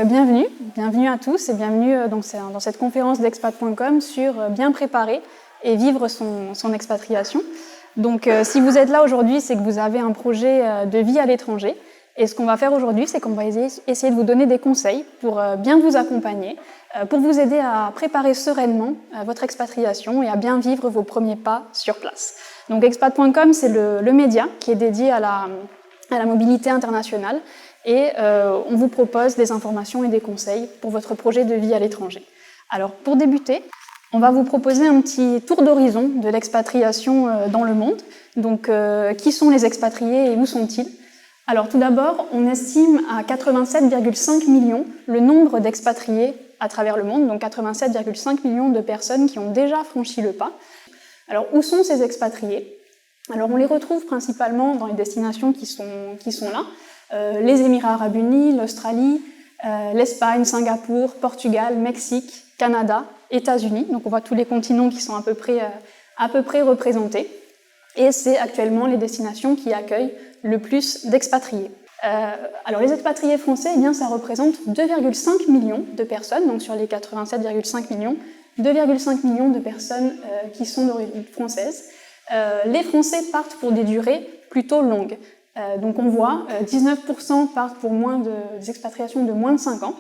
bienvenue à tous et bienvenue dans cette conférence d'expat.com sur bien préparer et vivre son expatriation. Donc si vous êtes là aujourd'hui, c'est que vous avez un projet de vie à l'étranger. Et ce qu'on va faire aujourd'hui, c'est qu'on va essayer de vous donner des conseils pour bien vous accompagner, pour vous aider à préparer sereinement votre expatriation et à bien vivre vos premiers pas sur place. Donc expat.com, c'est le média qui est dédié à la mobilité internationale. Et on vous propose des informations et des conseils pour votre projet de vie à l'étranger. Alors pour débuter, on va vous proposer un petit tour d'horizon de l'expatriation dans le monde. Donc qui sont les expatriés et où sont-ils? Alors tout d'abord, on estime à 87,5 millions le nombre d'expatriés à travers le monde, donc 87,5 millions de personnes qui ont déjà franchi le pas. Alors où sont ces expatriés? Alors on les retrouve principalement dans les destinations qui sont là. Les Émirats Arabes Unis, l'Australie, l'Espagne, Singapour, Portugal, Mexique, Canada, États-Unis. Donc on voit tous les continents qui sont à peu près représentés. Et c'est actuellement les destinations qui accueillent le plus d'expatriés. Alors les expatriés français, eh bien, ça représente 2,5 millions de personnes, donc sur les 87,5 millions, 2,5 millions de personnes qui sont d'origine française. Les Français partent pour des durées plutôt longues. Donc on voit 19% partent pour des expatriations de moins de 5 ans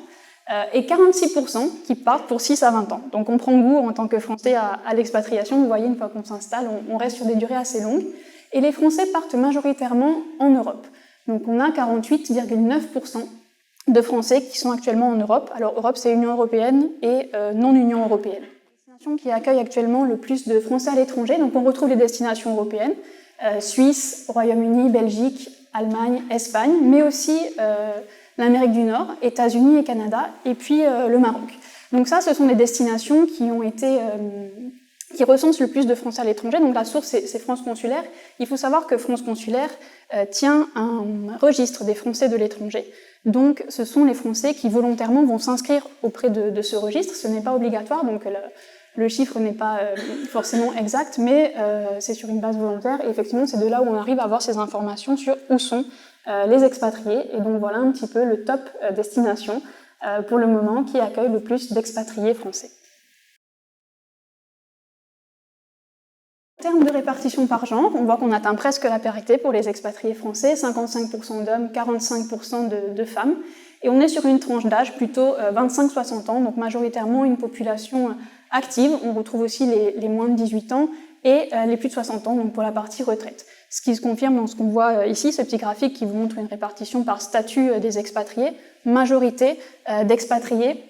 et 46% qui partent pour 6 à 20 ans. Donc on prend goût en tant que Français à l'expatriation. Vous voyez, une fois qu'on s'installe, on reste sur des durées assez longues. Et les Français partent majoritairement en Europe. Donc on a 48,9% de Français qui sont actuellement en Europe. Alors Europe, c'est Union européenne et non-Union européenne. Les destinations qui accueillent actuellement le plus de Français à l'étranger, donc on retrouve les destinations européennes, Suisse, Royaume-Uni, Belgique, Allemagne, Espagne, mais aussi l'Amérique du Nord, États-Unis et Canada, et puis le Maroc. Donc ça, ce sont des destinations qui recensent le plus de Français à l'étranger. Donc la source, c'est France Consulaire. Il faut savoir que France Consulaire tient un registre des Français de l'étranger. Donc ce sont les Français qui volontairement vont s'inscrire auprès de ce registre. Ce n'est pas obligatoire, donc le chiffre n'est pas forcément exact, mais c'est sur une base volontaire. Et effectivement, c'est de là où on arrive à avoir ces informations sur où sont les expatriés. Et donc voilà un petit peu le top destination pour le moment qui accueille le plus d'expatriés français. En termes de répartition par genre, on voit qu'on atteint presque la parité pour les expatriés français, 55% d'hommes, 45% de femmes. Et on est sur une tranche d'âge plutôt 25-60 ans, donc majoritairement une population active. On retrouve aussi les moins de 18 ans et les plus de 60 ans, donc pour la partie retraite. Ce qui se confirme dans ce qu'on voit ici, ce petit graphique qui vous montre une répartition par statut des expatriés, majorité d'expatriés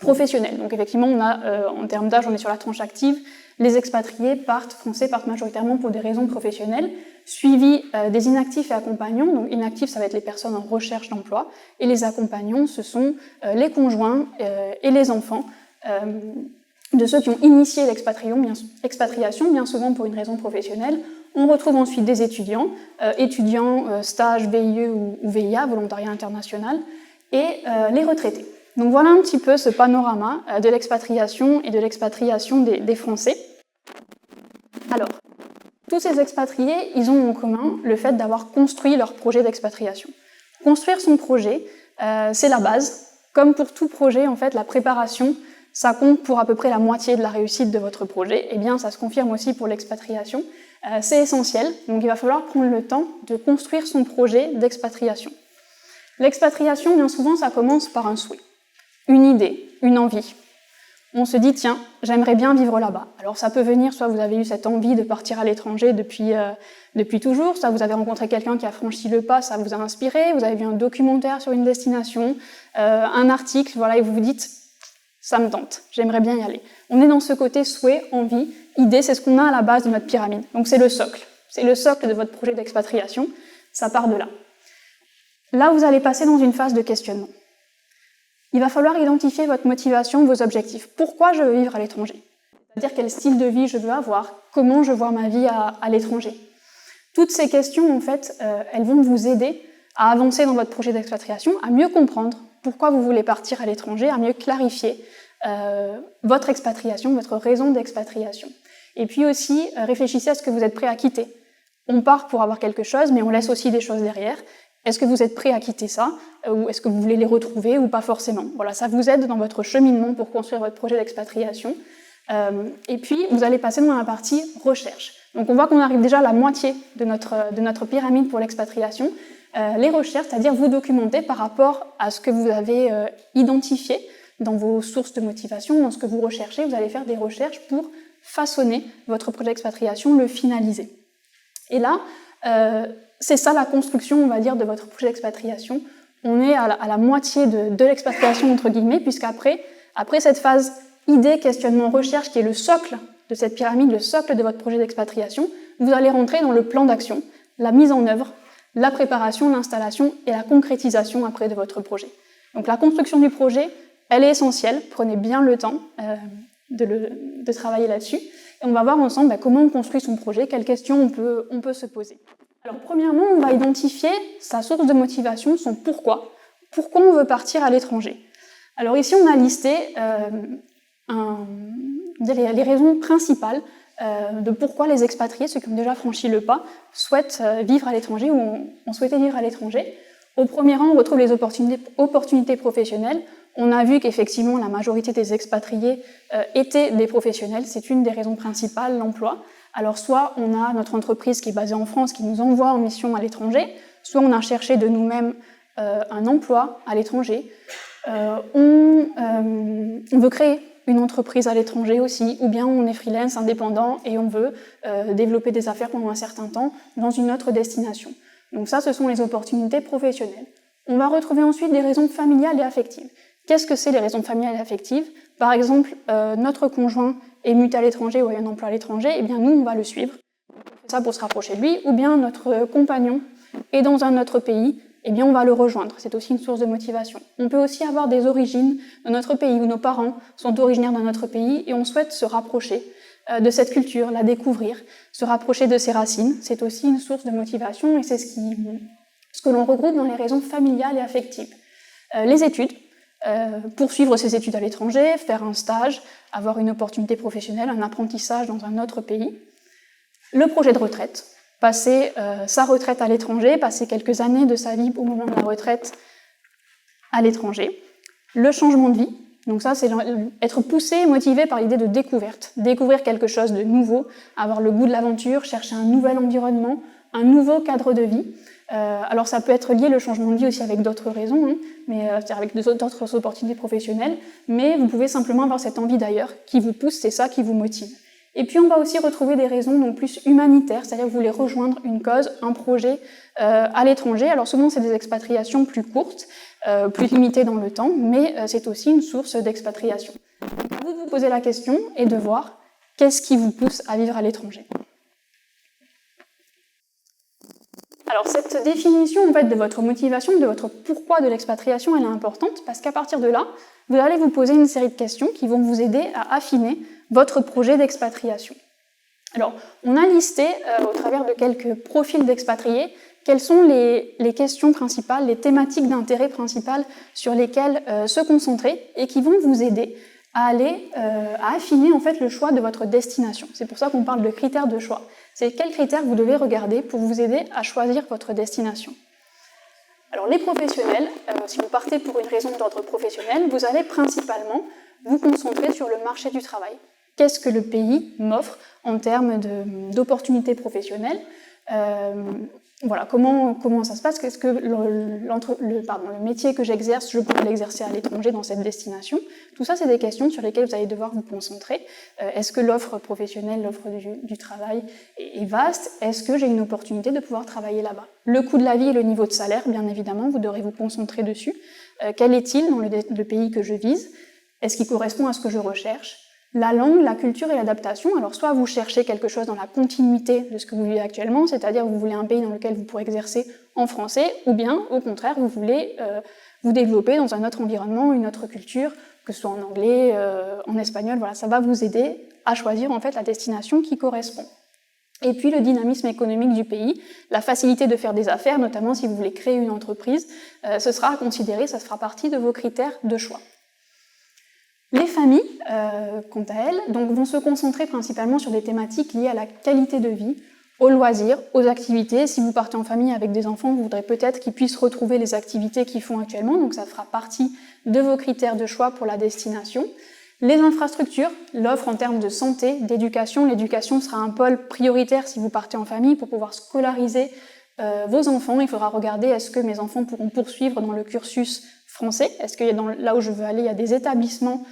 professionnels. Donc effectivement, on a, en termes d'âge, on est sur la tranche active. Les expatriés français partent majoritairement pour des raisons professionnelles, suivis des inactifs et accompagnants. Donc inactifs, ça va être les personnes en recherche d'emploi, et les accompagnants, ce sont les conjoints et les enfants de ceux qui ont initié l'expatriation, bien souvent pour une raison professionnelle. On retrouve ensuite des étudiants, stage VIE ou VIA, volontariat international, et les retraités. Donc voilà un petit peu ce panorama de l'expatriation et de l'expatriation des Français. Alors, tous ces expatriés, ils ont en commun le fait d'avoir construit leur projet d'expatriation. Construire son projet, c'est la base. Comme pour tout projet, en fait, la préparation, ça compte pour à peu près la moitié de la réussite de votre projet. Eh bien, ça se confirme aussi pour l'expatriation. C'est essentiel, donc il va falloir prendre le temps de construire son projet d'expatriation. L'expatriation, bien souvent, ça commence par un souhait. Une idée, une envie. On se dit, tiens, j'aimerais bien vivre là-bas. Alors ça peut venir, soit vous avez eu cette envie de partir à l'étranger depuis toujours, soit vous avez rencontré quelqu'un qui a franchi le pas, ça vous a inspiré, vous avez vu un documentaire sur une destination, un article, voilà, et vous vous dites, ça me tente, j'aimerais bien y aller. On est dans ce côté souhait, envie, idée, c'est ce qu'on a à la base de notre pyramide. Donc c'est le socle de votre projet d'expatriation, ça part de là. Là, vous allez passer dans une phase de questionnement. Il va falloir identifier votre motivation, vos objectifs. Pourquoi je veux vivre à l'étranger? C'est-à-dire quel style de vie je veux avoir, comment je vois ma vie à l'étranger. Toutes ces questions, en fait, elles vont vous aider à avancer dans votre projet d'expatriation, à mieux comprendre pourquoi vous voulez partir à l'étranger, à mieux clarifier votre expatriation, votre raison d'expatriation. Et puis aussi, réfléchissez à ce que vous êtes prêt à quitter. On part pour avoir quelque chose, mais on laisse aussi des choses derrière. Est-ce que vous êtes prêt à quitter ça, ou est-ce que vous voulez les retrouver ou pas forcément? Voilà, ça vous aide dans votre cheminement pour construire votre projet d'expatriation. Et puis, vous allez passer dans la partie recherche. Donc on voit qu'on arrive déjà à la moitié de notre pyramide pour l'expatriation. Les recherches, c'est-à-dire vous documenter par rapport à ce que vous avez identifié dans vos sources de motivation, dans ce que vous recherchez. Vous allez faire des recherches pour façonner votre projet d'expatriation, le finaliser. Et là, c'est ça la construction, on va dire, de votre projet d'expatriation. On est à la moitié de l'expatriation, entre guillemets, puisqu'après cette phase idée, questionnement, recherche, qui est le socle de cette pyramide, le socle de votre projet d'expatriation, vous allez rentrer dans le plan d'action, la mise en œuvre, la préparation, l'installation et la concrétisation après de votre projet. Donc la construction du projet, elle est essentielle, prenez bien le temps de travailler là-dessus, et on va voir ensemble comment on construit son projet, quelles questions on peut se poser. Alors premièrement, on va identifier sa source de motivation, son pourquoi. Pourquoi on veut partir à l'étranger? Alors ici, on a listé les raisons principales de pourquoi les expatriés, ceux qui ont déjà franchi le pas, souhaitent vivre à l'étranger ou ont souhaité vivre à l'étranger. Au premier rang, on retrouve les opportunités professionnelles. On a vu qu'effectivement, la majorité des expatriés étaient des professionnels. C'est une des raisons principales, l'emploi. Alors, soit on a notre entreprise qui est basée en France, qui nous envoie en mission à l'étranger, soit on a cherché de nous-mêmes un emploi à l'étranger. On veut créer une entreprise à l'étranger aussi, ou bien on est freelance, indépendant, et on veut développer des affaires pendant un certain temps dans une autre destination. Donc ça, ce sont les opportunités professionnelles. On va retrouver ensuite des raisons familiales et affectives. Qu'est-ce que c'est les raisons familiales et affectives? Par exemple, notre conjoint est muté à l'étranger ou a un emploi à l'étranger, et bien nous, on va le suivre. On fait ça pour se rapprocher de lui, ou bien notre compagnon est dans un autre pays, eh bien on va le rejoindre. C'est aussi une source de motivation. On peut aussi avoir des origines de notre pays, où nos parents sont originaires d'un autre pays, et on souhaite se rapprocher de cette culture, la découvrir, se rapprocher de ses racines. C'est aussi une source de motivation, et c'est ce que l'on regroupe dans les raisons familiales et affectives. Les études, poursuivre ses études à l'étranger, faire un stage, avoir une opportunité professionnelle, un apprentissage dans un autre pays. Le projet de retraite, passer sa retraite à l'étranger, passer quelques années de sa vie au moment de la retraite à l'étranger. Le changement de vie, donc ça c'est être poussé, motivé par l'idée de découverte, découvrir quelque chose de nouveau, avoir le goût de l'aventure, chercher un nouvel environnement, un nouveau cadre de vie. Alors ça peut être lié, le changement de vie, aussi avec d'autres raisons, mais avec d'autres opportunités professionnelles, mais vous pouvez simplement avoir cette envie d'ailleurs qui vous pousse, c'est ça qui vous motive. Et puis on va aussi retrouver des raisons donc plus humanitaires, c'est-à-dire que vous voulez rejoindre une cause, un projet à l'étranger. Alors souvent c'est des expatriations plus courtes, plus limitées dans le temps, mais c'est aussi une source d'expatriation. À vous de vous poser la question et de voir qu'est-ce qui vous pousse à vivre à l'étranger. Alors cette définition en fait, de votre motivation, de votre pourquoi de l'expatriation, elle est importante parce qu'à partir de là, vous allez vous poser une série de questions qui vont vous aider à affiner votre projet d'expatriation. Alors, on a listé, au travers de quelques profils d'expatriés, quelles sont les questions principales, les thématiques d'intérêt principales sur lesquelles se concentrer et qui vont vous aider à affiner en fait, le choix de votre destination. C'est pour ça qu'on parle de critères de choix. C'est quels critères vous devez regarder pour vous aider à choisir votre destination. Alors les professionnels, si vous partez pour une raison d'ordre professionnel, vous allez principalement vous concentrer sur le marché du travail. Qu'est-ce que le pays m'offre en termes d'opportunités professionnelles? Voilà, comment ça se passe? Qu'est-ce que le métier que j'exerce, je pourrais l'exercer à l'étranger dans cette destination? Tout ça, c'est des questions sur lesquelles vous allez devoir vous concentrer. Est-ce que l'offre professionnelle, l'offre du travail est vaste? Est-ce que j'ai une opportunité de pouvoir travailler là-bas? Le coût de la vie et le niveau de salaire, bien évidemment, vous devrez vous concentrer dessus. Quel est-il dans le pays que je vise? Est-ce qu'il correspond à ce que je recherche? La langue, la culture et l'adaptation, alors soit vous cherchez quelque chose dans la continuité de ce que vous vivez actuellement, c'est-à-dire vous voulez un pays dans lequel vous pourrez exercer en français, ou bien au contraire vous voulez vous développer dans un autre environnement, une autre culture, que ce soit en anglais, en espagnol, voilà, ça va vous aider à choisir en fait la destination qui correspond. Et puis le dynamisme économique du pays, la facilité de faire des affaires, notamment si vous voulez créer une entreprise, ce sera à considérer, ça fera partie de vos critères de choix. Les familles, quant à elles, donc, vont se concentrer principalement sur des thématiques liées à la qualité de vie, aux loisirs, aux activités. Si vous partez en famille avec des enfants, vous voudrez peut-être qu'ils puissent retrouver les activités qu'ils font actuellement, donc ça fera partie de vos critères de choix pour la destination. Les infrastructures, l'offre en termes de santé, d'éducation. L'éducation sera un pôle prioritaire si vous partez en famille pour pouvoir scolariser vos enfants. Il faudra regarder est-ce que mes enfants pourront poursuivre dans le cursus français. Est-ce que là où je veux aller, il y a des établissements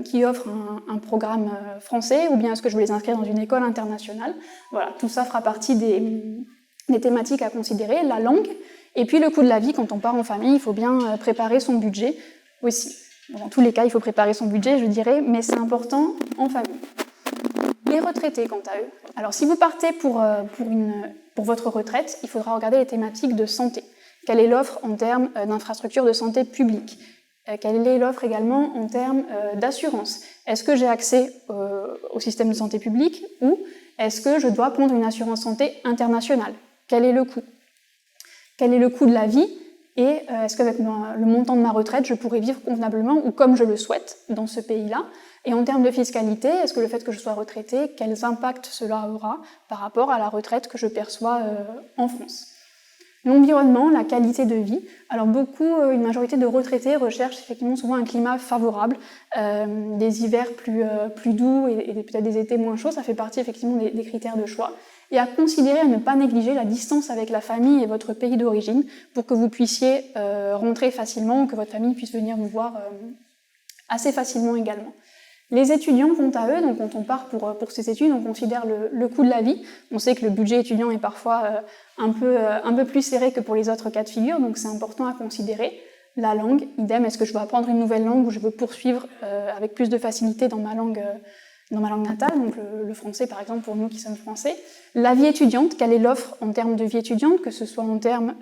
qui offrent un programme français, ou bien est-ce que je veux les inscrire dans une école internationale. Voilà, tout ça fera partie des thématiques à considérer. La langue, et puis le coût de la vie. Quand on part en famille, il faut bien préparer son budget aussi. Dans tous les cas, il faut préparer son budget, je dirais, mais c'est important en famille. Les retraités, quant à eux. Alors, si vous partez pour votre retraite, il faudra regarder les thématiques de santé. Quelle est l'offre en termes d'infrastructures de santé publique? Quelle est l'offre également en termes d'assurance? Est-ce que j'ai accès au système de santé publique, ou est-ce que je dois prendre une assurance santé internationale? Quel est le coût? Quel est le coût de la vie? Et est-ce qu'avec le montant de ma retraite, je pourrais vivre convenablement ou comme je le souhaite dans ce pays-là? Et en termes de fiscalité, est-ce que le fait que je sois retraitée, quels impacts cela aura par rapport à la retraite que je perçois en France? L'environnement, la qualité de vie. Alors une majorité de retraités recherchent effectivement souvent un climat favorable, des hivers plus doux et peut-être des étés moins chauds. Ça fait partie effectivement des critères de choix. Et à considérer, à ne pas négliger la distance avec la famille et votre pays d'origine pour que vous puissiez rentrer facilement, ou que votre famille puisse venir vous voir assez facilement également. Les étudiants, quant à eux, donc quand on part pour ces études, on considère le coût de la vie. On sait que le budget étudiant est parfois un peu plus serré que pour les autres cas de figure, donc c'est important à considérer. La langue, idem, est-ce que je veux apprendre une nouvelle langue ou je veux poursuivre avec plus de facilité dans ma langue natale, donc le français par exemple pour nous qui sommes français. La vie étudiante, quelle est l'offre en termes de vie étudiante, que ce soit en termes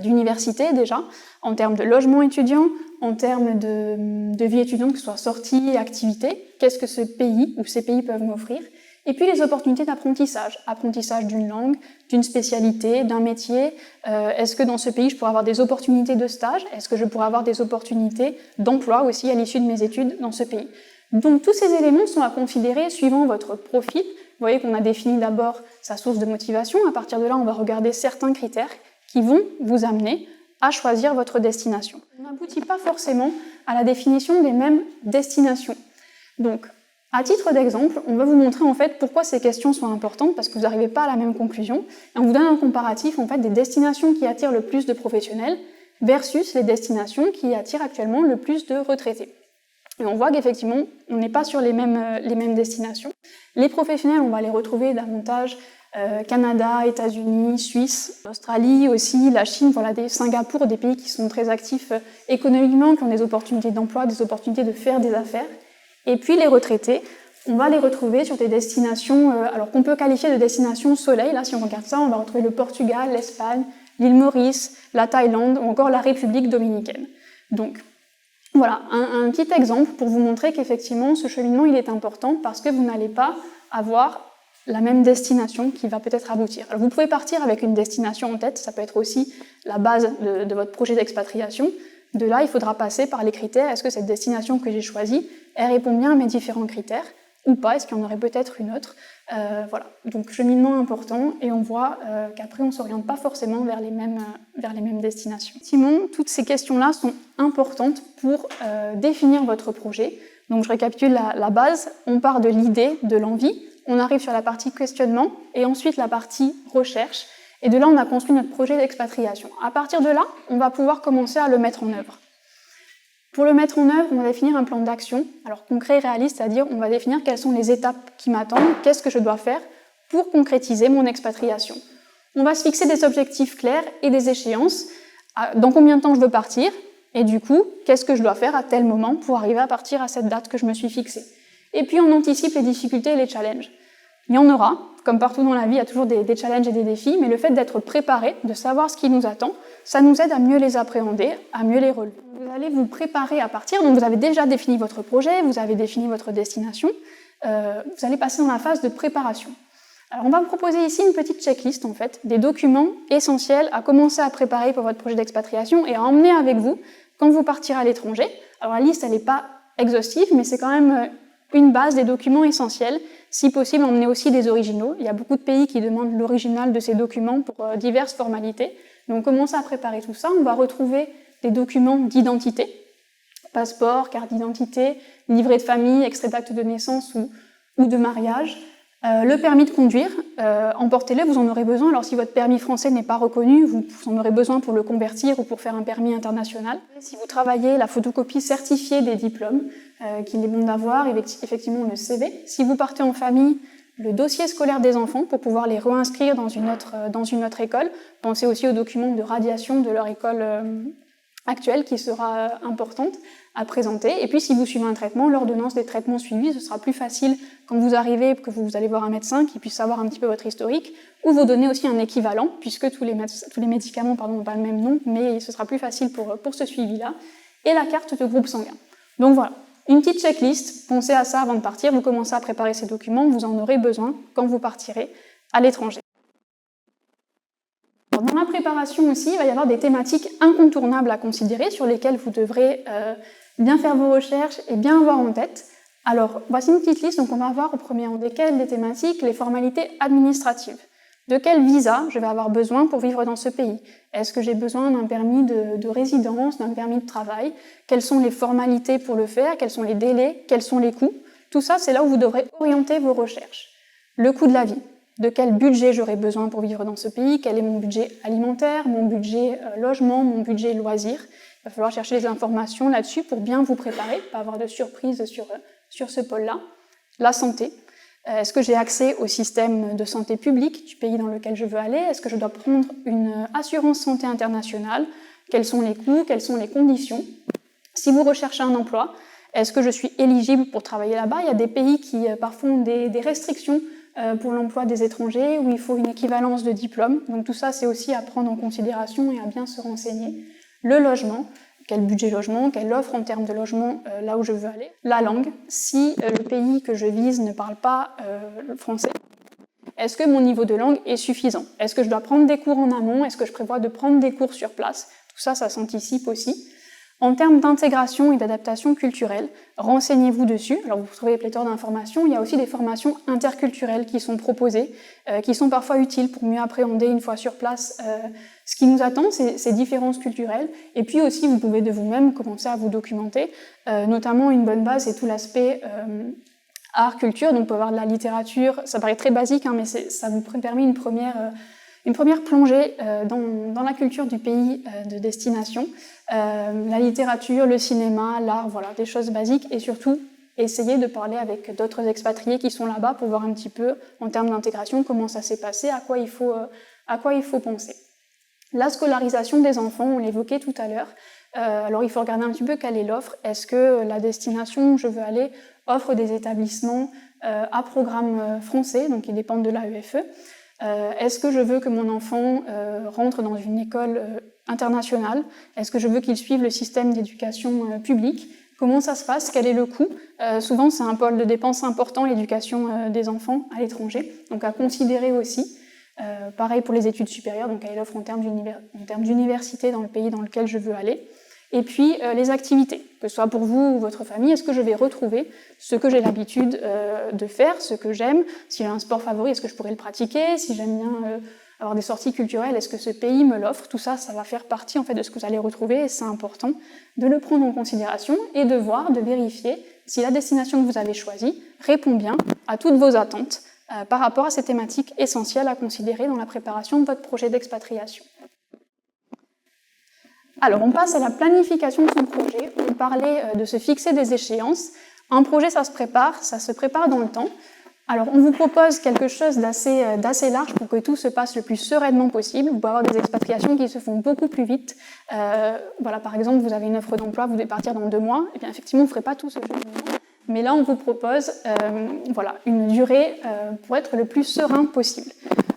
d'université déjà, en termes de logement étudiant, en termes de vie étudiante, que ce soit sortie, activité, qu'est-ce que ce pays ou ces pays peuvent m'offrir, et puis les opportunités d'apprentissage, apprentissage d'une langue, d'une spécialité, d'un métier, est-ce que dans ce pays je pourrais avoir des opportunités de stage, est-ce que je pourrais avoir des opportunités d'emploi aussi à l'issue de mes études dans ce pays. Donc tous ces éléments sont à considérer suivant votre profil. Vous voyez qu'on a défini d'abord sa source de motivation. À partir de là, on va regarder certains critères qui vont vous amener à choisir votre destination. On n'aboutit pas forcément à la définition des mêmes destinations. Donc, à titre d'exemple, on va vous montrer en fait pourquoi ces questions sont importantes, parce que vous n'arrivez pas à la même conclusion. Et on vous donne un comparatif en fait des destinations qui attirent le plus de professionnels versus les destinations qui attirent actuellement le plus de retraités. Et on voit qu'effectivement, on n'est pas sur les mêmes destinations. Les professionnels, on va les retrouver davantage Canada, États-Unis, Suisse, Australie aussi, la Chine, voilà, Singapour, des pays qui sont très actifs économiquement, qui ont des opportunités d'emploi, des opportunités de faire des affaires. Et puis les retraités, on va les retrouver sur des destinations, alors qu'on peut qualifier de destinations soleil. Là, si on regarde ça, on va retrouver le Portugal, l'Espagne, l'île Maurice, la Thaïlande ou encore la République dominicaine. Donc, voilà, un petit exemple pour vous montrer qu'effectivement, ce cheminement, il est important parce que vous n'allez pas avoir la même destination qui va peut-être aboutir. Alors, vous pouvez partir avec une destination en tête, ça peut être aussi la base de votre projet d'expatriation. De là, il faudra passer par les critères. Est-ce que cette destination que j'ai choisie, elle répond bien à mes différents critères ou pas? Est-ce qu'il y en aurait peut-être une autre? Voilà, donc cheminement important, et on voit qu'après on ne s'oriente pas forcément vers les mêmes destinations. Effectivement, toutes ces questions-là sont importantes pour définir votre projet. Donc je récapitule la base, on part de l'idée, de l'envie, on arrive sur la partie questionnement, et ensuite la partie recherche, et de là on a construit notre projet d'expatriation. À partir de là, on va pouvoir commencer à le mettre en œuvre. Pour le mettre en œuvre, on va définir un plan d'action, alors concret et réaliste, c'est-à-dire on va définir quelles sont les étapes qui m'attendent, qu'est-ce que je dois faire pour concrétiser mon expatriation. On va se fixer des objectifs clairs et des échéances, dans combien de temps je veux partir, et du coup, qu'est-ce que je dois faire à tel moment pour arriver à partir à cette date que je me suis fixée. Et puis on anticipe les difficultés et les challenges. Il y en aura, comme partout dans la vie, il y a toujours des challenges et des défis, mais le fait d'être préparé, de savoir ce qui nous attend, ça nous aide à mieux les appréhender, à mieux les relever. Vous allez vous préparer à partir, donc vous avez déjà défini votre projet, vous avez défini votre destination, vous allez passer dans la phase de préparation. Alors on va vous proposer ici une petite checklist en fait, des documents essentiels à commencer à préparer pour votre projet d'expatriation et à emmener avec vous quand vous partirez à l'étranger. Alors la liste elle n'est pas exhaustive, mais c'est quand même une base des documents essentiels, si possible emmener aussi des originaux. Il y a beaucoup de pays qui demandent l'original de ces documents pour diverses formalités. Donc on commence à préparer tout ça, on va retrouver des documents d'identité, passeport, carte d'identité, livret de famille, extrait d'acte de naissance ou de mariage. Le permis de conduire, emportez-le, vous en aurez besoin. Alors si votre permis français n'est pas reconnu, vous en aurez besoin pour le convertir ou pour faire un permis international. Si vous travaillez, la photocopie certifiée des diplômes, qu'il est bon d'avoir, effectivement le CV. Si vous partez en famille, le dossier scolaire des enfants pour pouvoir les réinscrire dans une autre école. Pensez aussi aux documents de radiation de leur école actuelle qui sera importante à présenter. Et puis si vous suivez un traitement, l'ordonnance des traitements suivis, ce sera plus facile quand vous arrivez, que vous allez voir un médecin qui puisse savoir un petit peu votre historique, ou vous donner aussi un équivalent, puisque tous les médicaments n'ont pas le même nom, mais ce sera plus facile pour ce suivi-là. Et la carte de groupe sanguin. Donc voilà, une petite checklist, pensez à ça avant de partir, vous commencez à préparer ces documents, vous en aurez besoin quand vous partirez à l'étranger. Dans la préparation aussi, il va y avoir des thématiques incontournables à considérer, sur lesquelles vous devrez bien faire vos recherches et bien avoir en tête. Alors, voici une petite liste, donc on va voir au premier rang desquelles les thématiques, les formalités administratives. De quel visa je vais avoir besoin pour vivre dans ce pays? Est-ce que j'ai besoin d'un permis de résidence, d'un permis de travail? Quelles sont les formalités pour le faire? Quels sont les délais? Quels sont les coûts? Tout ça, c'est là où vous devrez orienter vos recherches. Le coût de la vie. De quel budget j'aurai besoin pour vivre dans ce pays? Quel est mon budget alimentaire, mon budget logement, mon budget loisir? Il va falloir chercher des informations là-dessus pour bien vous préparer, pas avoir de surprise sur ce pôle-là. La santé. Est-ce que j'ai accès au système de santé publique du pays dans lequel je veux aller? Est-ce que je dois prendre une assurance santé internationale? Quels sont les coûts? Quelles sont les conditions? Si vous recherchez un emploi, est-ce que je suis éligible pour travailler là-bas? Il y a des pays qui parfois ont des restrictions pour l'emploi des étrangers, où il faut une équivalence de diplôme. Donc tout ça, c'est aussi à prendre en considération et à bien se renseigner. Le logement. Quel budget logement, quelle offre en termes de logement là où je veux aller. La langue, si le pays que je vise ne parle pas le français, est-ce que mon niveau de langue est suffisant? Est-ce que je dois prendre des cours en amont? Est-ce que je prévois de prendre des cours sur place? Tout ça, ça s'anticipe aussi. En termes d'intégration et d'adaptation culturelle, renseignez-vous dessus. Alors vous trouvez pléthore d'informations. Il y a aussi des formations interculturelles qui sont proposées, qui sont parfois utiles pour mieux appréhender une fois sur place ce qui nous attend, ces différences culturelles. Et puis aussi, vous pouvez de vous-même commencer à vous documenter. Notamment, une bonne base, c'est tout l'aspect art, culture. Donc on peut avoir de la littérature. Ça paraît très basique, hein, mais ça vous permet une première plongée dans la culture du pays de destination. La littérature, le cinéma, l'art, voilà, des choses basiques. Et surtout, essayez de parler avec d'autres expatriés qui sont là-bas pour voir un petit peu, en termes d'intégration, comment ça s'est passé, à quoi il faut penser. La scolarisation des enfants, on l'évoquait tout à l'heure. Alors il faut regarder un petit peu quelle est l'offre. Est-ce que la destination où je veux aller offre des établissements à programme français, donc qui dépendent de l'AEFE? Est-ce que je veux que mon enfant rentre dans une école internationale? Est-ce que je veux qu'il suive le système d'éducation publique? Comment ça se passe? Quel est le coût? Souvent, c'est un pôle de dépenses important, l'éducation des enfants à l'étranger, donc à considérer aussi. Pareil pour les études supérieures, donc quelle est l'offre en termes d'université dans le pays dans lequel je veux aller. Et puis les activités, que ce soit pour vous ou votre famille, est-ce que je vais retrouver ce que j'ai l'habitude de faire, ce que j'aime? Si j'ai un sport favori, est-ce que je pourrais le pratiquer? Si j'aime bien avoir des sorties culturelles, est-ce que ce pays me l'offre? Tout ça, ça va faire partie en fait de ce que vous allez retrouver, et c'est important de le prendre en considération et de voir, de vérifier si la destination que vous avez choisie répond bien à toutes vos attentes par rapport à ces thématiques essentielles à considérer dans la préparation de votre projet d'expatriation. Alors, on passe à la planification de son projet. On parlait de se fixer des échéances. Un projet, ça se prépare dans le temps. Alors, on vous propose quelque chose d'assez large pour que tout se passe le plus sereinement possible. Vous pouvez avoir des expatriations qui se font beaucoup plus vite. Voilà, par exemple, vous avez une offre d'emploi, vous devez partir dans 2 mois. Et bien, effectivement, vous ne ferez pas tout ce changement. Mais là, on vous propose une durée pour être le plus serein possible.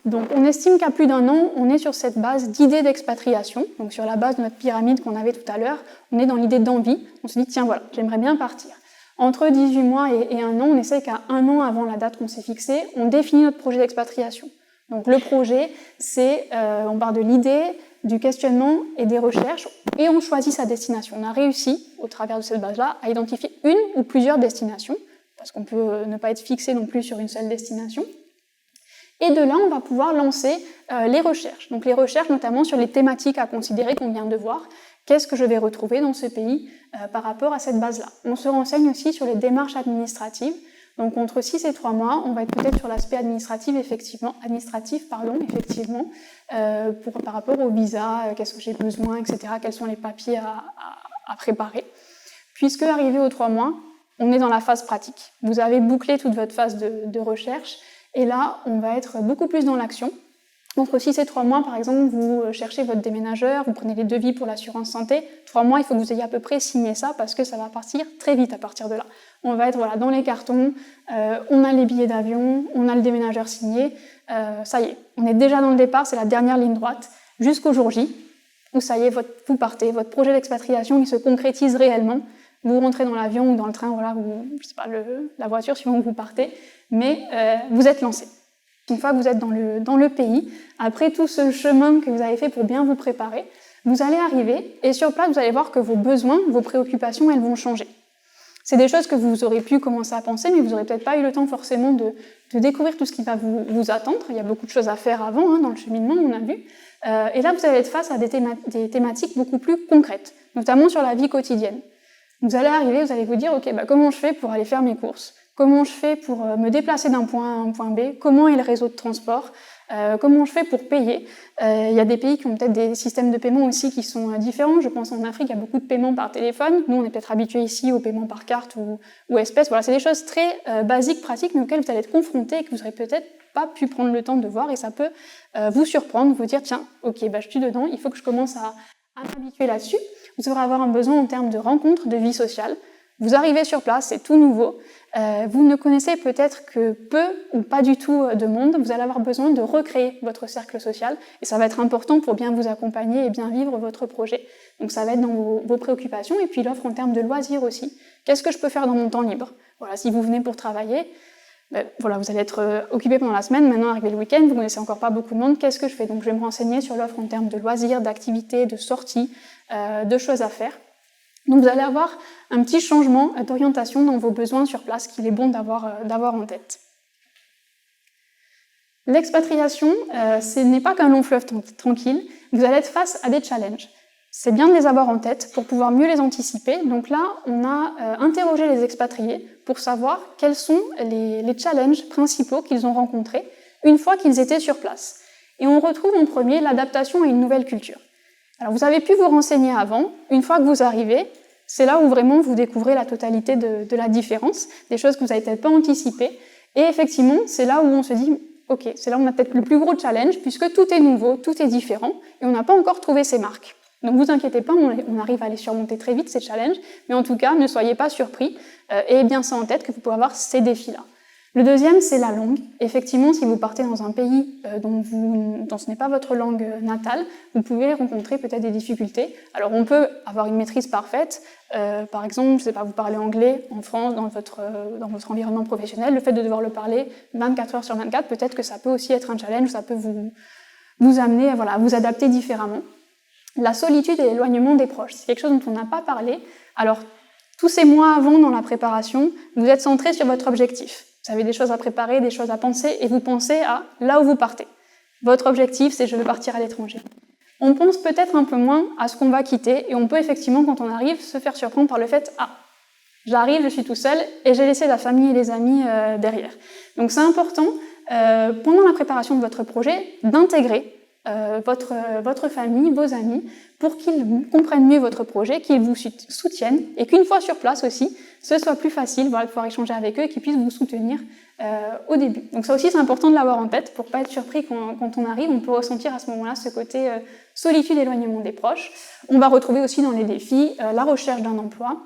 Donc, on estime qu'à plus d'1 an, on est sur cette base d'idée d'expatriation. Donc, sur la base de notre pyramide qu'on avait tout à l'heure, on est dans l'idée d'envie. On se dit, tiens, voilà, j'aimerais bien partir. Entre 18 mois et 1 an, on essaie qu'à 1 an avant la date qu'on s'est fixée, on définit notre projet d'expatriation. Donc, le projet, c'est, on part de l'idée, du questionnement et des recherches, et on choisit sa destination. On a réussi, au travers de cette base-là, à identifier une ou plusieurs destinations. parce qu'on peut ne pas être fixé non plus sur une seule destination. Et de là, on va pouvoir lancer les recherches. Donc les recherches notamment sur les thématiques à considérer qu'on vient de voir. Qu'est-ce que je vais retrouver dans ce pays par rapport à cette base-là? On se renseigne aussi sur les démarches administratives. Donc entre 6 et 3 mois, on va être peut-être sur l'aspect administratif, par rapport au visa, qu'est-ce que j'ai besoin, etc., quels sont les papiers à préparer. Puisque arrivé aux 3 mois, on est dans la phase pratique. Vous avez bouclé toute votre phase de recherche, et là, on va être beaucoup plus dans l'action. Entre 6 et 3 mois, par exemple, vous cherchez votre déménageur, vous prenez les devis pour l'assurance santé. 3 mois, il faut que vous ayez à peu près signé ça parce que ça va partir très vite à partir de là. On va être dans les cartons, on a les billets d'avion, on a le déménageur signé. Ça y est, on est déjà dans le départ, c'est la dernière ligne droite, jusqu'au jour J, où ça y est, vous partez, votre projet d'expatriation, il se concrétise réellement. Vous rentrez dans l'avion ou dans le train, ou je sais pas, la voiture suivant où vous partez, mais vous êtes lancé. Une fois que vous êtes dans le pays, après tout ce chemin que vous avez fait pour bien vous préparer, vous allez arriver et sur place, vous allez voir que vos besoins, vos préoccupations, elles vont changer. C'est des choses que vous aurez pu commencer à penser, mais vous n'aurez peut-être pas eu le temps forcément de découvrir tout ce qui va vous attendre. Il y a beaucoup de choses à faire avant, dans le cheminement, on a vu. Et là, vous allez être face à des thématiques beaucoup plus concrètes, notamment sur la vie quotidienne. Vous allez arriver, vous allez vous dire, ok, comment je fais pour aller faire mes courses? Comment je fais pour me déplacer d'un point A à un point B? Comment est le réseau de transport? Comment je fais pour payer? Il y a des pays qui ont peut-être des systèmes de paiement aussi qui sont différents. Je pense en Afrique, il y a beaucoup de paiements par téléphone. Nous, on est peut-être habitués ici au paiement par carte ou espèce. Voilà, c'est des choses très basiques, pratiques, mais auxquelles vous allez être confrontés et que vous n'aurez peut-être pas pu prendre le temps de voir. Et ça peut vous surprendre, vous dire, tiens, ok, je suis dedans, il faut que je commence à m'habituer là-dessus. Vous allez avoir un besoin en termes de rencontres, de vie sociale. Vous arrivez sur place, c'est tout nouveau. Vous ne connaissez peut-être que peu ou pas du tout de monde. Vous allez avoir besoin de recréer votre cercle social et ça va être important pour bien vous accompagner et bien vivre votre projet. Donc ça va être dans vos préoccupations et puis l'offre en termes de loisirs aussi. Qu'est-ce que je peux faire dans mon temps libre? Voilà, si vous venez pour travailler, vous allez être occupé pendant la semaine. Maintenant, arrivé le week-end, vous connaissez encore pas beaucoup de monde. Qu'est-ce que je fais? Donc je vais me renseigner sur l'offre en termes de loisirs, d'activités, de sorties, de choses à faire. Donc vous allez avoir un petit changement d'orientation dans vos besoins sur place qu'il est bon d'avoir en tête. L'expatriation, ce n'est pas qu'un long fleuve tranquille, vous allez être face à des challenges. C'est bien de les avoir en tête pour pouvoir mieux les anticiper. Donc là, on a interrogé les expatriés pour savoir quels sont les challenges principaux qu'ils ont rencontrés une fois qu'ils étaient sur place. Et on retrouve en premier l'adaptation à une nouvelle culture. Alors vous avez pu vous renseigner avant, une fois que vous arrivez, c'est là où vraiment vous découvrez la totalité de la différence, des choses que vous n'avez peut-être pas anticipées, et effectivement c'est là où on se dit, ok, c'est là où on a peut-être le plus gros challenge, puisque tout est nouveau, tout est différent, et on n'a pas encore trouvé ses marques. Donc vous inquiétez pas, on arrive à les surmonter très vite ces challenges, mais en tout cas ne soyez pas surpris, et ayez bien ça en tête que vous pouvez avoir ces défis-là. Le deuxième, c'est la langue. Effectivement, si vous partez dans un pays dont ce n'est pas votre langue natale, vous pouvez rencontrer peut-être des difficultés. Alors, on peut avoir une maîtrise parfaite. Par exemple, je sais pas, vous parlez anglais en France, dans votre environnement professionnel. Le fait de devoir le parler 24 heures sur 24, peut-être que ça peut aussi être un challenge, ça peut vous amener à vous adapter différemment. La solitude et l'éloignement des proches, c'est quelque chose dont on n'a pas parlé. Alors, tous ces mois avant dans la préparation, vous êtes centré sur votre objectif. Vous avez des choses à préparer, des choses à penser, et vous pensez à là où vous partez. Votre objectif, c'est je veux partir à l'étranger. On pense peut-être un peu moins à ce qu'on va quitter, et on peut effectivement, quand on arrive, se faire surprendre par le fait « Ah, j'arrive, je suis tout seul, et j'ai laissé la famille et les amis derrière. » Donc c'est important, pendant la préparation de votre projet, d'intégrer votre famille, vos amis, pour qu'ils comprennent mieux votre projet, qu'ils vous soutiennent, et qu'une fois sur place aussi, ce soit plus facile de pouvoir échanger avec eux et qu'ils puissent vous soutenir au début. Donc ça aussi, c'est important de l'avoir en tête pour ne pas être surpris quand on arrive. On peut ressentir à ce moment-là ce côté solitude, éloignement des proches. On va retrouver aussi dans les défis la recherche d'un emploi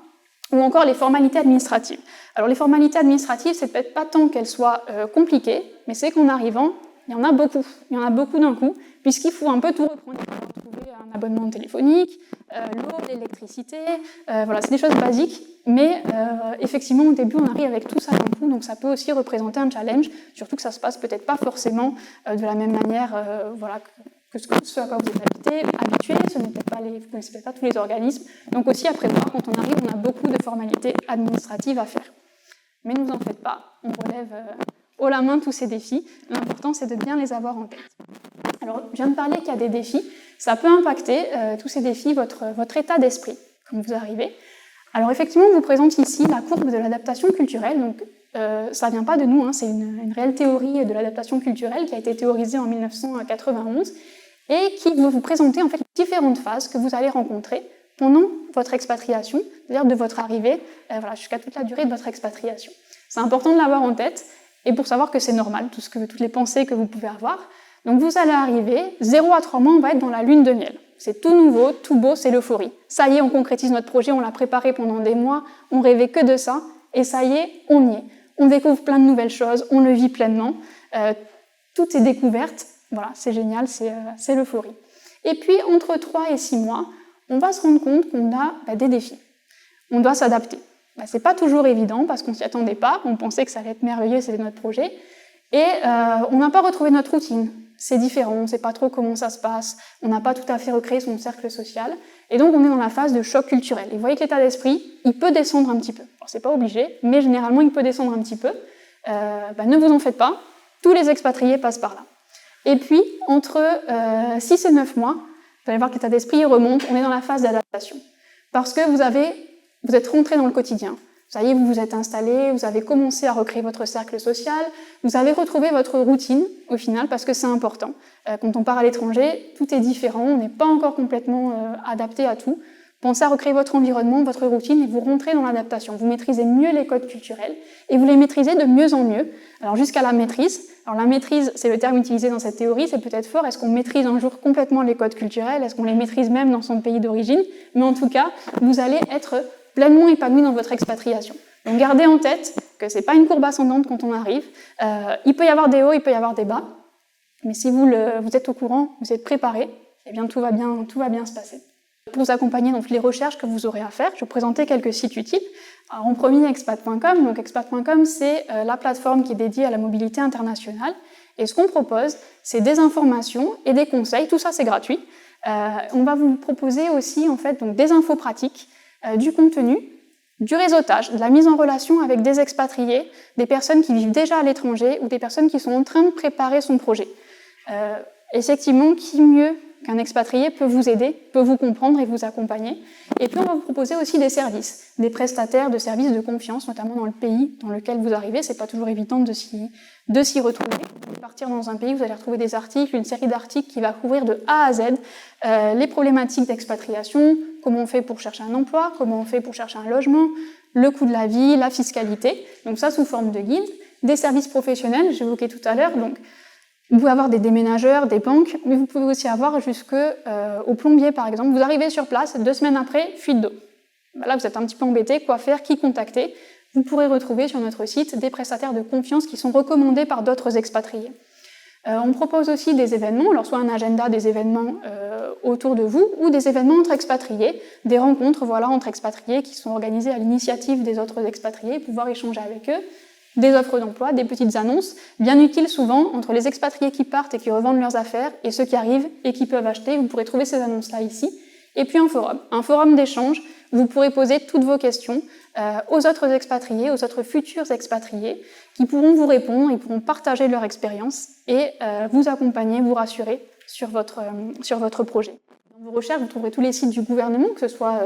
ou encore les formalités administratives. Alors les formalités administratives, c'est peut-être pas tant qu'elles soient compliquées, mais c'est qu'en arrivant, il y en a beaucoup. Il y en a beaucoup d'un coup, puisqu'il faut un peu tout reprendre. Il faut trouver un abonnement téléphonique, l'eau, l'électricité, voilà, c'est des choses basiques, mais effectivement au début on arrive avec tout ça d'un coup, donc ça peut aussi représenter un challenge, surtout que ça se passe peut-être pas forcément de la même manière que ce à quoi vous êtes habitué, vous ne connaissez peut-être pas tous les organismes, donc aussi à prévoir, quand on arrive, on a beaucoup de formalités administratives à faire. Mais ne vous en faites pas, on relève haut la main tous ces défis. L'important, c'est de bien les avoir en tête. Alors, je viens de parler qu'il y a des défis. Ça peut impacter, tous ces défis, votre état d'esprit quand vous arrivez. Alors, effectivement, on vous présente ici la courbe de l'adaptation culturelle. Donc, ça ne vient pas de nous, hein, c'est une réelle théorie de l'adaptation culturelle qui a été théorisée en 1991 et qui va vous présenter en fait les différentes phases que vous allez rencontrer pendant votre expatriation, c'est-à-dire de votre arrivée jusqu'à toute la durée de votre expatriation. C'est important de l'avoir en tête et pour savoir que c'est normal, toutes les pensées que vous pouvez avoir. Donc vous allez arriver, 0 à 3 mois, on va être dans la lune de miel. C'est tout nouveau, tout beau, c'est l'euphorie. Ça y est, on concrétise notre projet, on l'a préparé pendant des mois, on rêvait que de ça, et ça y est, on y est. On découvre plein de nouvelles choses, on le vit pleinement. Toutes ces découvertes, voilà, c'est génial, c'est l'euphorie. Et puis, entre 3 et 6 mois, on va se rendre compte qu'on a des défis. On doit s'adapter. C'est pas toujours évident parce qu'on s'y attendait pas, on pensait que ça allait être merveilleux, c'était notre projet, et on n'a pas retrouvé notre routine. C'est différent, on ne sait pas trop comment ça se passe, on n'a pas tout à fait recréé son cercle social, et donc on est dans la phase de choc culturel. Et vous voyez que l'état d'esprit, il peut descendre un petit peu. Alors c'est pas obligé, mais généralement il peut descendre un petit peu. Ne vous en faites pas, tous les expatriés passent par là. Et puis, entre 6 et 9 mois, vous allez voir que l'état d'esprit remonte, on est dans la phase d'adaptation. Parce que vous êtes rentré dans le quotidien. Ça y est, vous vous êtes installé, vous avez commencé à recréer votre cercle social, vous avez retrouvé votre routine, au final, parce que c'est important. Quand on part à l'étranger, tout est différent, on n'est pas encore complètement adapté à tout. Pensez à recréer votre environnement, votre routine, et vous rentrez dans l'adaptation. Vous maîtrisez mieux les codes culturels, et vous les maîtrisez de mieux en mieux, alors jusqu'à la maîtrise. Alors la maîtrise, c'est le terme utilisé dans cette théorie, c'est peut-être fort. Est-ce qu'on maîtrise un jour complètement les codes culturels? Est-ce qu'on les maîtrise même dans son pays d'origine? Mais en tout cas, vous allez être pleinement épanoui dans votre expatriation. Donc gardez en tête que c'est pas une courbe ascendante quand on arrive. Il peut y avoir des hauts, il peut y avoir des bas, mais si vous êtes au courant, vous êtes préparé, eh bien tout va bien se passer. Pour vous accompagner dans toutes les recherches que vous aurez à faire, je vais vous présenter quelques sites utiles. Alors, en premier, expat.com. Donc expat.com, c'est la plateforme qui est dédiée à la mobilité internationale. Et ce qu'on propose, c'est des informations et des conseils. Tout ça, c'est gratuit. On va vous proposer aussi en fait donc des infos pratiques, du contenu, du réseautage, de la mise en relation avec des expatriés, des personnes qui vivent déjà à l'étranger ou des personnes qui sont en train de préparer son projet. Effectivement, qui mieux qu'un expatrié peut vous aider, peut vous comprendre et vous accompagner. Et puis on va vous proposer aussi des services, des prestataires de services de confiance, notamment dans le pays dans lequel vous arrivez. C'est pas toujours évident de s'y retrouver. Vous partir dans un pays, vous allez retrouver des articles, une série d'articles qui va couvrir de A à Z les problématiques d'expatriation, comment on fait pour chercher un emploi, comment on fait pour chercher un logement, le coût de la vie, la fiscalité. Donc ça sous forme de guide, des services professionnels, j'évoquais tout à l'heure. Donc vous pouvez avoir des déménageurs, des banques, mais vous pouvez aussi avoir jusqu'au plombier, par exemple. Vous arrivez sur place, 2 semaines après, fuite d'eau. Là, vous êtes un petit peu embêté, quoi faire, qui contacter. Vous pourrez retrouver sur notre site des prestataires de confiance qui sont recommandés par d'autres expatriés. On propose aussi des événements, alors soit un agenda des événements autour de vous, ou des événements entre expatriés, des rencontres entre expatriés qui sont organisées à l'initiative des autres expatriés, pouvoir échanger avec eux. Des offres d'emploi, des petites annonces, bien utiles souvent entre les expatriés qui partent et qui revendent leurs affaires et ceux qui arrivent et qui peuvent acheter. Vous pourrez trouver ces annonces-là ici. Et puis un forum d'échange où vous pourrez poser toutes vos questions aux autres expatriés, aux autres futurs expatriés qui pourront vous répondre, ils pourront partager leur expérience et vous accompagner, vous rassurer sur votre projet. Dans vos recherches, vous trouverez tous les sites du gouvernement, que ce soit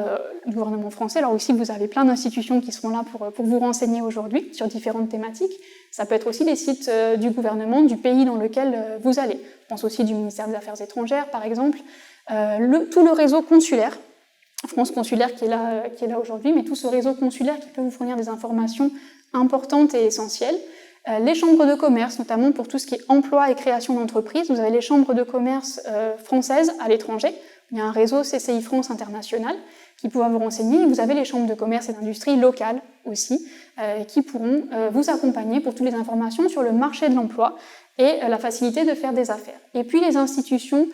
le gouvernement français. Alors aussi, vous avez plein d'institutions qui seront là pour vous renseigner aujourd'hui sur différentes thématiques. Ça peut être aussi les sites du gouvernement du pays dans lequel vous allez. Je pense aussi du ministère des Affaires étrangères, par exemple. Tout le réseau consulaire, France Consulaire qui est là aujourd'hui, mais tout ce réseau consulaire qui peut vous fournir des informations importantes et essentielles. Les chambres de commerce, notamment pour tout ce qui est emploi et création d'entreprises. Vous avez les chambres de commerce françaises à l'étranger. Il y a un réseau CCI France International qui pourra vous renseigner. Vous avez les chambres de commerce et d'industrie locales aussi qui pourront vous accompagner pour toutes les informations sur le marché de l'emploi et la facilité de faire des affaires. Et puis les institutions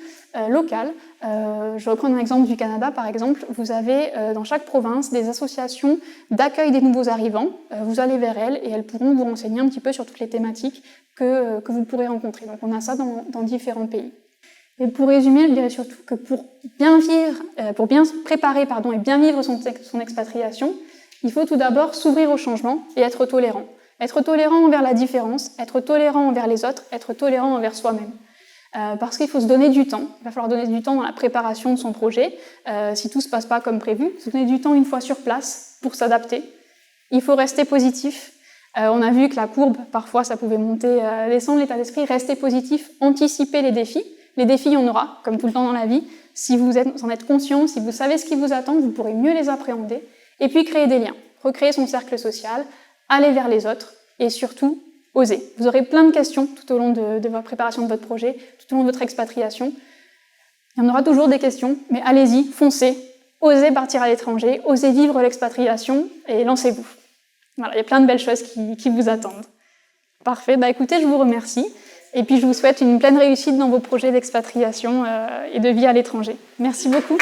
locales. Je vais reprendre un exemple du Canada, par exemple. Vous avez dans chaque province des associations d'accueil des nouveaux arrivants. Vous allez vers elles et elles pourront vous renseigner un petit peu sur toutes les thématiques que vous pourrez rencontrer. Donc on a ça dans différents pays. Et pour résumer, je dirais surtout que pour bien se préparer et bien vivre son expatriation, Il faut tout d'abord s'ouvrir au changement et être tolérant. Être tolérant envers la différence, être tolérant envers les autres, être tolérant envers soi-même. Parce qu'il faut se donner du temps. Il va falloir donner du temps dans la préparation de son projet. Si tout ne se passe pas comme prévu, se donner du temps une fois sur place pour s'adapter. Il faut rester positif. On a vu que la courbe, parfois, ça pouvait monter, descendre l'état d'esprit. Rester positif, anticiper les défis. Les défis, il y en aura, comme tout le temps dans la vie. Si vous en êtes conscient, si vous savez ce qui vous attend, vous pourrez mieux les appréhender. Et puis créer des liens, recréer son cercle social, aller vers les autres et surtout, oser. Vous aurez plein de questions tout au long de votre préparation de votre projet, tout au long de votre expatriation. Il y en aura toujours des questions, mais allez-y, foncez, osez partir à l'étranger, osez vivre l'expatriation et lancez-vous. Voilà, il y a plein de belles choses qui vous attendent. Parfait, écoutez, je vous remercie et puis je vous souhaite une pleine réussite dans vos projets d'expatriation et de vie à l'étranger. Merci beaucoup.